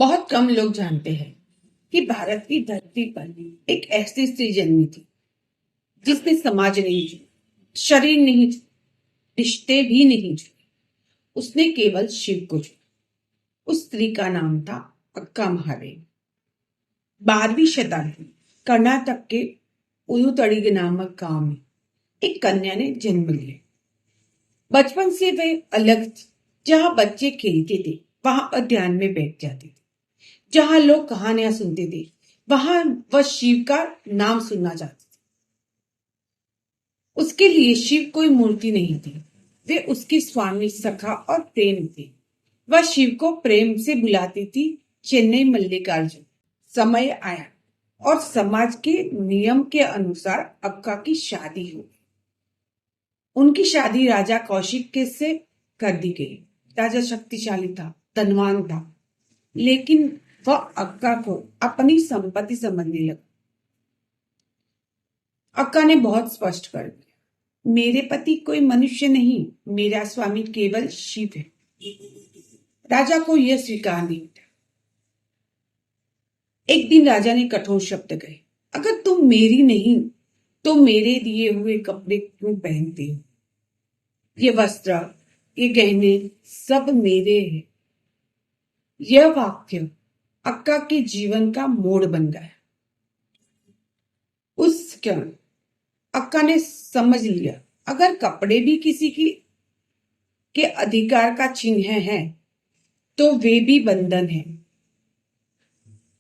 बहुत कम लोग जानते हैं कि भारत की धरती पर एक ऐसी स्त्री जन्मी थी जिसने समाज नहीं चुना, शरीर नहीं चुना, रिश्ते भी नहीं चुने। उसने केवल शिव को चुना। उस स्त्री का नाम था अक्का महादेवी। 12वीं शताब्दी कर्नाटक के उयुतड़ी नामक गांव में एक कन्या ने जन्म लिया। बचपन से वे अलग थी। जहां बच्चे खेलते थे वहां पर ध्यान में बैठ जाते थे। जहां लोग कहानियां सुनते थे वहां वह शिव का नाम सुनना चाहती थी। उसके लिए शिव कोई मूर्ति नहीं थी, वे उसके स्वामी, सखा और प्रेम थे। वह शिव को प्रेम से बुलाती थी, चेन्नई मल्लिकार्जुन। समय आया और समाज के नियम के अनुसार अक्का की शादी हो गई। उनकी शादी राजा कौशिक के से कर दी गई। राजा शक्तिशाली था, धनवान था, लेकिन वह अक्का को अपनी संपत्ति समझने लगा। अक्का ने बहुत स्पष्ट कर दिया, मेरे पति कोई मनुष्य नहीं, मेरा स्वामी केवल शिव है। राजा को यह स्वीकार नहीं था। एक दिन राजा ने कठोर शब्द कहे, अगर तुम मेरी नहीं तो मेरे दिए हुए कपड़े क्यों पहनते हो? ये वस्त्र, ये गहने सब मेरे हैं। यह वाक्य अक्का के जीवन का मोड़ बन गया। उस क्षण अक्का ने समझ लिया, अगर कपड़े भी किसी के अधिकार का चिन्ह है तो वे भी बंधन है।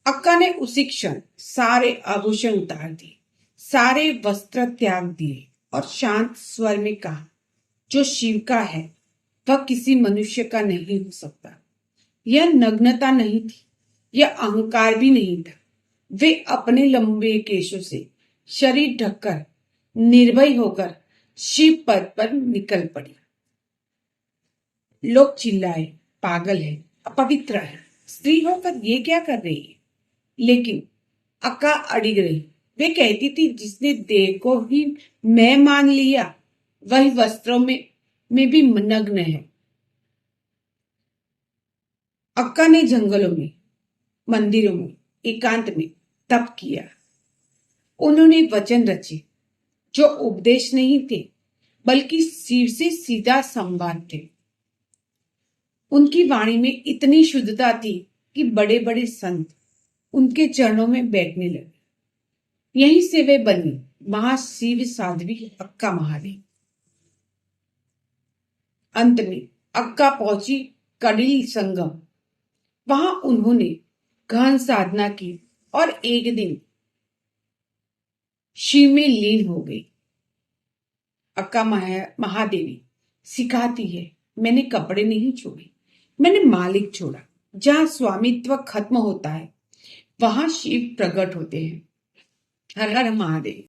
अक्का ने उसी क्षण सारे आभूषण उतार दिए, सारे वस्त्र त्याग दिए और शांत स्वर में कहा, जो शिव का है वह किसी मनुष्य का नहीं हो सकता। यह नग्नता नहीं थी, यह अहंकार भी नहीं था। वे अपने लंबे केशों से शरीर ढककर निर्भय होकर शिव पद पर निकल पड़ी। लोग चिल्लाए, पागल है, अपवित्र है, स्त्री होकर ये क्या कर रही है? लेकिन अक्का अड़िग रही। वे कहती थी, जिसने देह को ही मैं मान लिया वही वस्त्रों में भी नग्न है। अक्का ने जंगलों में, मंदिरों में, एकांत में तप किया। उन्होंने वचन रचे जो उपदेश नहीं थे बल्कि शिव से सीधा संवाद थे। उनकी वाणी में इतनी शुद्धता थी कि बड़े बड़े संत उनके चरणों में बैठने लगे। यहीं से वे बनी महाशिव साध्वी अक्का महादेवी। अंत में अक्का पहुंची कड़िल संगम। वहां उन्होंने गहन साधना की और एक दिन शिव में लीन हो गई। अक्का महादेवी सिखाती है, मैंने कपड़े नहीं छोड़े, मैंने मालिक छोड़ा। जहां स्वामित्व खत्म होता है वहां शिव प्रकट होते हैं। हर हर महादेव।